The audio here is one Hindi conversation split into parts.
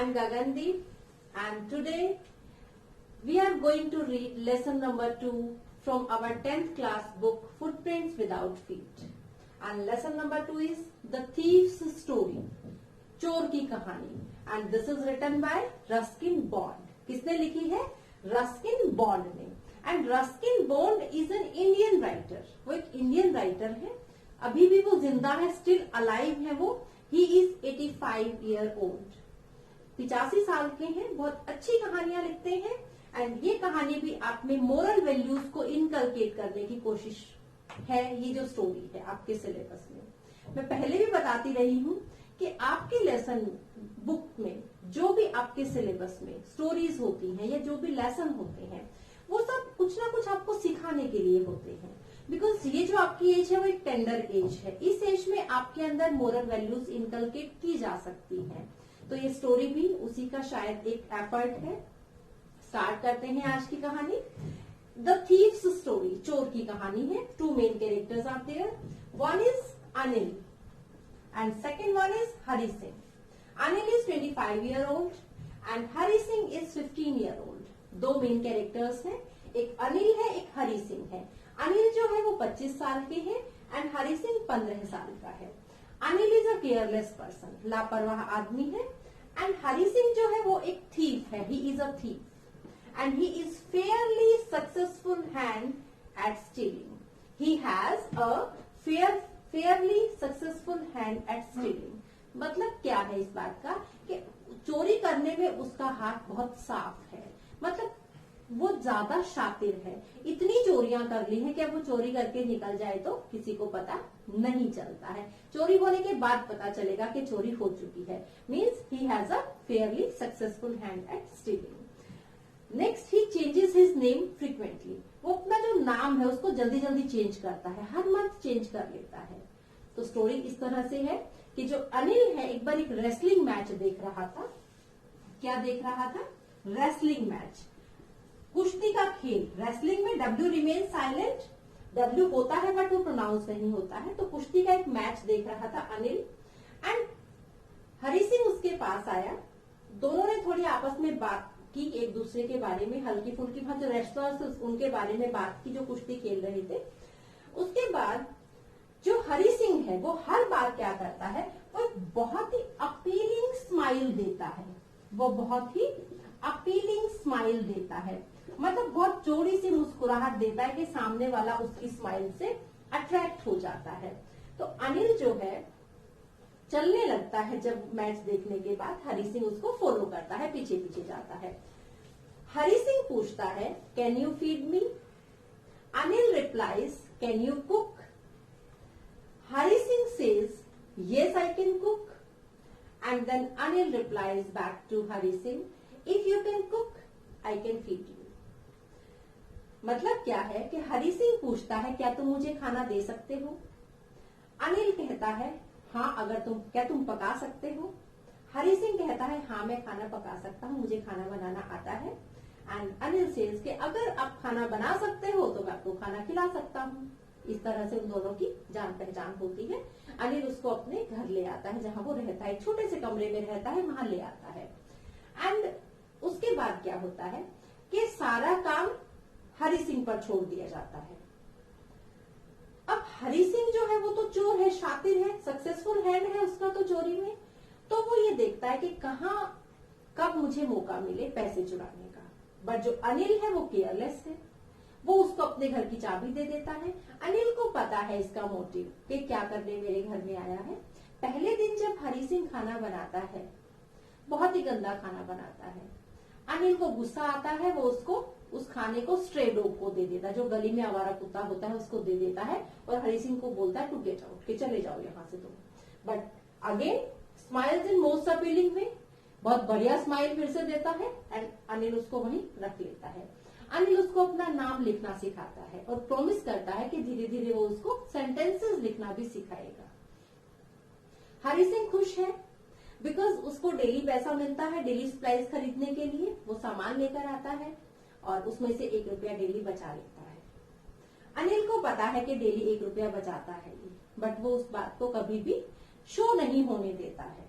am Gagandeep and today we are going to read lesson number 2 from our 10th class book Footprints Without Feet. And lesson number 2 is The Thief's Story, चोर की कहानी. And this is written by Ruskin Bond. किसने लिखी है? Ruskin Bond ने. And Ruskin Bond is an Indian writer. वो एक इंडियन राइटर है. अभी भी वो जिंदा है, स्टिल अलाइव है वो. He is 85 year old. 85 साल के हैं. बहुत अच्छी कहानियां लिखते हैं. एंड ये कहानी भी आप में मोरल वैल्यूज को इनकलकेट करने की कोशिश है. ये जो स्टोरी है आपके सिलेबस में, मैं पहले भी बताती रही हूँ कि आपके लेसन बुक में जो भी आपके सिलेबस में स्टोरीज होती हैं या जो भी लेसन होते हैं वो सब कुछ ना कुछ आपको सिखाने के लिए होते हैं. बिकॉज ये जो आपकी एज है वो एक टेंडर एज है. इस एज में आपके अंदर मोरल वैल्यूज इनकलकेट की जा सकती हैं. तो ये स्टोरी भी उसी का शायद एक एफर्ट है. स्टार्ट करते हैं आज की कहानी. द थीव्स स्टोरी, चोर की कहानी है. 2 main characters are there. One is Anil and second one is Hari Singh. Anil is 25 year old and Hari Singh is 15 year old. 2 main characters हैं. एक अनिल है, एक हरि सिंह है. अनिल जो है वो 25 साल के हैं एंड हरि सिंह 15 साल का है. Anil is a careless person, लापरवाह आदमी है. एंड हरि सिंह जो है वो एक थीफ है. He is a thief and he is fairly successful hand eight stealing. He has a fairly successful hand eight stealing. मतलब क्या है इस बात का कि चोरी करने में उसका हाथ बहुत साफ है. मतलब वो ज्यादा शातिर है. इतनी चोरियां कर ली हैं कि अब वो चोरी करके निकल जाए तो किसी को पता नहीं चलता है. चोरी होने के बाद पता चलेगा कि चोरी हो चुकी है. Means he has a fairly successful hand eight stealing. Next, he changes his name frequently. वो अपना जो नाम है उसको जल्दी जल्दी चेंज करता है. हर मंथ चेंज कर लेता है. तो स्टोरी इस तरह से है कि जो अनिल है एक बार एक रेसलिंग मैच देख रहा था. क्या देख रहा था? रेसलिंग मैच, कुश्ती का खेल. रेसलिंग में डब्ल्यू रिमेन साइलेंट. डब्ल्यू होता है बट वो प्रोनाउंस नहीं होता है. तो कुश्ती का एक मैच देख रहा था अनिल. एंड हरि सिंह उसके पास आया. दोनों ने थोड़ी आपस में बात की एक दूसरे के बारे में, हल्की फुल्की. वहां जो रेस्लर्स उनके बारे में बात की जो कुश्ती खेल रहे थे. उसके बाद जो हरि सिंह है वो हर बार क्या करता है, वो एक बहुत ही अपीलिंग स्माइल देता है. वो बहुत ही अपीलिंग स्माइल देता है. मतलब बहुत चौड़ी सी मुस्कुराहट देता है कि सामने वाला उसकी स्माइल से अट्रैक्ट हो जाता है. तो अनिल जो है चलने लगता है. जब मैच देखने के बाद हरि सिंह उसको फॉलो करता है, पीछे पीछे जाता है. हरि सिंह पूछता है, can you feed me? Anil replies, can you cook? Hari Singh says, yes, I can cook. And then Anil replies back to Hari Singh, if you can cook, I can feed you. मतलब क्या है कि हरि सिंह पूछता है, क्या तुम मुझे खाना दे सकते हो? अनिल कहता है, हाँ, क्या तुम पका सकते हो? हरि सिंह कहता है, हाँ, मैं खाना पका सकता हूँ, मुझे खाना बनाना आता है. एंड अनिल सेज कि अगर आप खाना बना सकते हो तो मैं आपको खाना खिला सकता हूँ. इस तरह से उन दोनों की जान पहचान होती है. अनिल उसको अपने घर ले आता है जहां वो रहता है. छोटे से कमरे में रहता है, वहां ले आता है. एंड उसके बाद क्या होता है कि सारा काम हरि सिंह पर छोड़ दिया जाता है. अब हरि सिंह जो है वो तो चोर है, शातिर है, सक्सेसफुल हैंड है उसका तो चोरी में. तो वो ये देखता है कि कब मुझे मौका मिले पैसे चुराने का. बट जो अनिल है वो केयरलेस है. वो उसको अपने घर की चाबी दे देता है. अनिल को पता है इसका मोटिव कि क्या करने मेरे घर में आया है. पहले दिन जब हरि सिंह खाना बनाता है, बहुत ही गंदा खाना बनाता है. अनिल को गुस्सा आता है. वो उसको उस खाने को स्ट्रे डॉग को दे देता है, जो गली में आवारा कुत्ता होता है उसको दे देता है. और हरि सिंह को बोलता है टू गेट आउट, कि चले जाओ यहाँ से तुम. But again smiles in most appealing way. बहुत बढ़िया स्माइल फिर से देता है. एंड अनिल उसको वहीं रख लेता है. अनिल उसको अपना नाम लिखना सिखाता है और प्रॉमिस करता है कि धीरे धीरे वो उसको सेंटेंसेस लिखना भी सिखाएगा. हरि सिंह खुश है बिकॉज उसको डेली पैसा मिलता है डेली सप्लाईज खरीदने के लिए. वो सामान लेकर आता है और उसमें से 1 रुपया डेली बचा लेता है. अनिल को पता है कि डेली 1 रुपया बचाता है ये, बट वो उस बात को कभी भी शो नहीं होने देता है.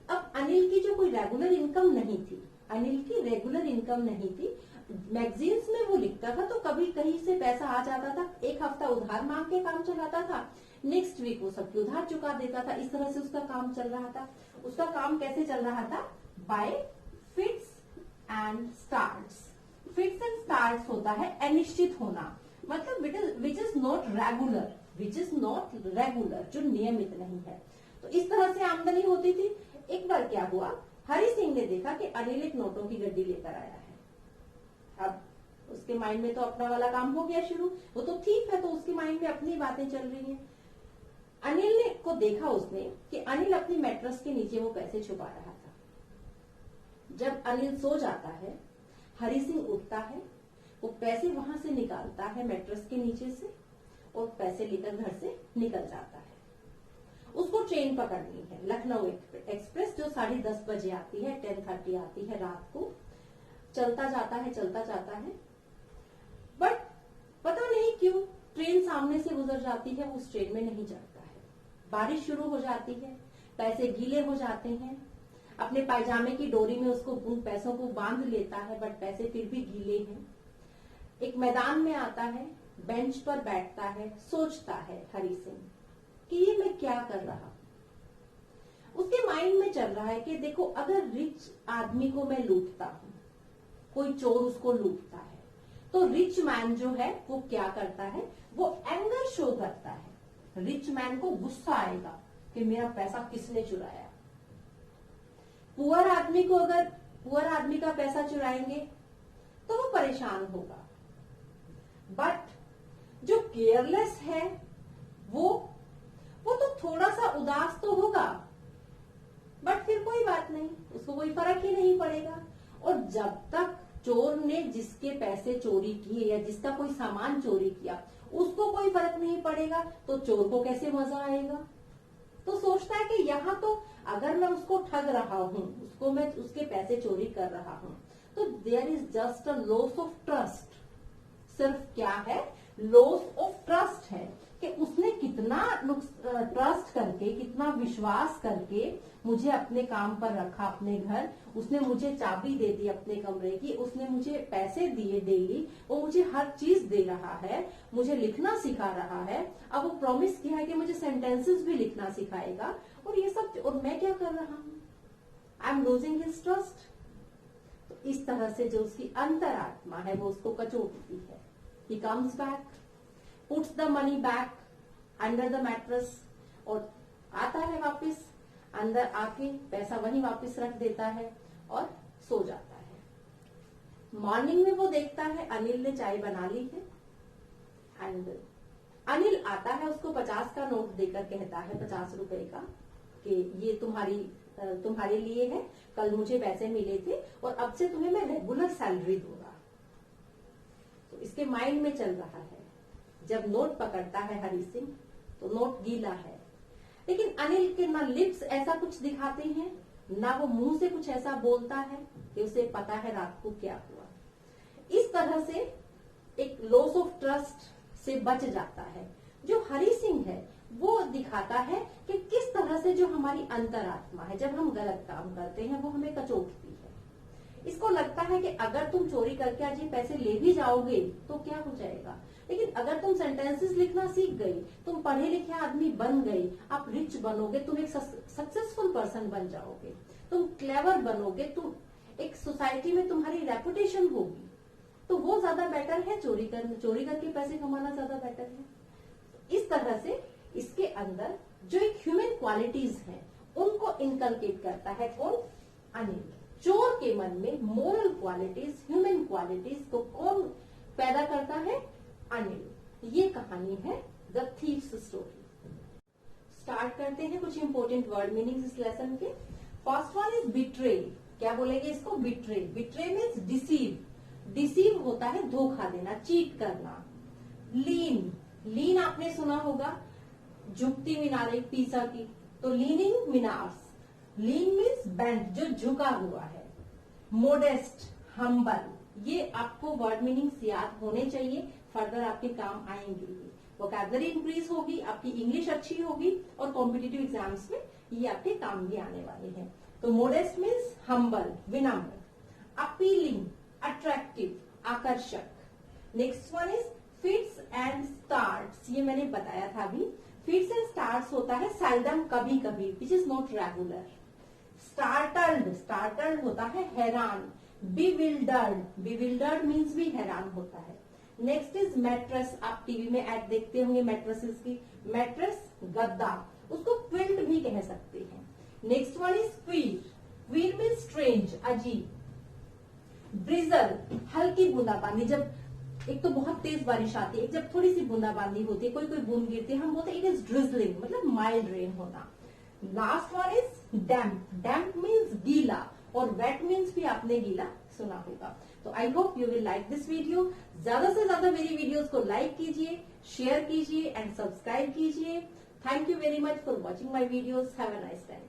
अब अनिल की जो कोई रेगुलर इनकम नहीं थी, अनिल की रेगुलर इनकम नहीं थी। मैगजीन्स में वो लिखता था तो कभी कहीं से पैसा आ जाता था, एक हफ्ता उधार मांग के काम चलाता था, नेक्स्ट वीक वो सबकी उधार चुका देता था। इस तरह से उसका काम चल रहा था। उसका काम कैसे चल रहा था? Bye fits and starts. Fits and starts होता है अनिश्चित होना, मतलब which is not regular, which is not regular, जो नियमित नहीं है। तो इस तरह से आमदनी होती थी। एक बार क्या हुआ, हरि सिंह ने देखा कि अनिल एक नोटों की गड्डी लेकर आया है। अब उसके माइंड में तो अपना वाला काम हो गया शुरू, वो तो ठीक है, तो उसके माइंड में अपनी बातें चल रही हैं। अनिल ने को देखा उसने कि अनिल अपनी मैट्रेस के नीचे वो पैसे छुपा रहा था। जब अनिल सो जाता है, हरि सिंह उठता है, वो पैसे वहां से निकालता है मैट्रेस के नीचे से और पैसे लेकर घर से निकल जाता है। उसको ट्रेन पकड़नी है, लखनऊ एक्सप्रेस, जो 10:30 बजे आती है, 10:30 आती है रात को। चलता जाता है, बट पता नहीं क्यों ट्रेन सामने से गुजर जाती है, वो उस ट्रेन में नहीं चढ़ता है। बारिश शुरू हो जाती है, पैसे गीले हो जाते हैं। अपने पायजामे की डोरी में उसको उन पैसों को बांध लेता है, बट पैसे फिर भी गीले हैं। एक मैदान में आता है, बेंच पर बैठता है, सोचता है हरि सिंह कि ये मैं क्या कर रहा हूं। उसके माइंड में चल रहा है कि देखो, अगर रिच आदमी को मैं लूटता हूं, कोई चोर उसको लूटता है, तो रिच मैन जो है वो क्या करता है, वो एंगर शो करता है। रिच मैन को गुस्सा आएगा कि मेरा पैसा किसने चुराया। पुअर आदमी को अगर पुअर आदमी का पैसा चुराएंगे तो वो परेशान होगा। बट जो केयरलेस है वो तो थोड़ा सा उदास तो होगा, बट फिर कोई बात नहीं, उसको कोई फर्क ही नहीं पड़ेगा। और जब तक चोर ने जिसके पैसे चोरी किए या जिसका कोई सामान चोरी किया उसको कोई फर्क नहीं पड़ेगा, तो चोर को कैसे मजा आएगा। तो सोचता है कि यहाँ तो अगर मैं उसको ठग रहा हूँ, उसको मैं उसके पैसे चोरी कर रहा हूँ, तो there is just a loss of trust. सिर्फ क्या है, लॉस ऑफ ट्रस्ट है कि उसने कितना ट्रस्ट करके, कितना विश्वास करके मुझे अपने काम पर रखा, अपने घर, उसने मुझे चाबी दे दी अपने कमरे की, उसने मुझे पैसे दिए डेली, वो मुझे हर चीज दे रहा है, मुझे लिखना सिखा रहा है। अब वो प्रॉमिस किया है कि मुझे सेंटेंसेस भी लिखना सिखाएगा, और ये सब, और मैं क्या कर रहा हूं, I am losing his trust. तो इस तरह से जो उसकी अंतरात्मा है वो उसको कचोटती है। He comes back, puts the money back under the mattress, और आता है वापस, अंदर आके पैसा वहीं वापस रख देता है और सो जाता है। मॉर्निंग में वो देखता है अनिल ने चाय बना ली है, एंड अनिल आता है, उसको 50 का नोट देकर कहता है, 50 रुपए का, कि ये तुम्हारे लिए है, कल मुझे पैसे मिले थे और अब से तुम्हें मैं रेगुलर सैलरी दूंगा। तो इसके माइंड में चल रहा है, जब नोट पकड़ता है हरि सिंह तो नोट गीला है, लेकिन अनिल के ना लिप्स ऐसा कुछ दिखाते हैं, ना वो मुंह से कुछ ऐसा बोलता है कि उसे पता है रात को क्या हुआ। इस तरह से एक लॉस ऑफ ट्रस्ट से बच जाता है। जो हरि सिंह है वो दिखाता है कि किस तरह से जो हमारी अंतरात्मा है, जब हम गलत काम करते हैं वो हमें कचोटती है। इसको लगता है कि अगर तुम चोरी करके आज ये पैसे ले भी जाओगे तो क्या हो जाएगा, लेकिन अगर तुम सेंटेंसेस लिखना सीख गई, तुम पढ़े लिखे आदमी बन गई, आप रिच बनोगे, तुम एक सक्सेसफुल पर्सन बन जाओगे, तुम क्लेवर बनोगे, तुम एक सोसाइटी में तुम्हारी रेपुटेशन होगी, तो वो ज्यादा बेटर है, चोरी करके पैसे कमाना ज्यादा बेटर है। इस तरह से इसके अंदर जो एक ह्यूमन क्वालिटीज हैं उनको इनकलकेट करता है कौन, अनिल। चोर के मन में मोरल क्वालिटीज, ह्यूमन क्वालिटीज को कौन पैदा करता है, अनिल। ये कहानी है द थीव्स स्टोरी। स्टार्ट करते हैं कुछ इंपॉर्टेंट वर्ड मीनिंग्स इस लेसन के। First one is betray. क्या बोलेंगे इसको, betray. Betray means deceive. Deceive होता है धोखा देना, चीट करना। लीन, लीन आपने सुना होगा, झुकती मीनारें पिज़ा की, तो लीनिंग मीनार्स। लीन मीन्स बेंट, जो झुका हुआ है। Modest, humble. ये आपको वर्ड मीनिंग्स याद होने चाहिए, फर्दर आपके काम आएंगे। वोकैबुलरी इंक्रीज होगी, आपकी इंग्लिश अच्छी होगी और कॉम्पिटिटिव एग्जाम्स में ये आपके काम भी आने वाले हैं। तो मोडेस्ट मीन्स हम्बल, विनम्र. अपीलिंग, अट्रैक्टिव, आकर्षक. Next one is fits and starts. ये मैंने बताया था अभी. फिट्स एंड स्टार्ट्स होता है सेल्डम, कभी कभी, which is not regular. Startled, startled होता है हैरान. बिविल्डर्ड, बिविल्डर्ड मीन्स भी हैरान होता है. Next is mattress. आप टीवी में एड देखते होंगे मैट्रेसेस की. मैट्रेस गद्दा, उसको क्विल्ट भी कह सकते हैं. Next one is queer. Queer means strange, अजीब. ड्रिजल, हल्की बूंदाबांदी. जब एक तो बहुत तेज बारिश आती है, जब थोड़ी सी बूंदाबांदी होती है, कोई कोई बूंद गिरती है, हम बोलते हैं इट इज ड्रिजलिंग, मतलब माइल्ड रेन होना. Last one is damp. Damp means गीला, और वेट मीन्स भी आपने गीला सुना होगा. तो I hope you will like this video. ज्यादा से ज्यादा मेरी वीडियोस को लाइक कीजिए, शेयर कीजिए एंड सब्सक्राइब कीजिए. Thank you very much for watching my videos. Have a nice time.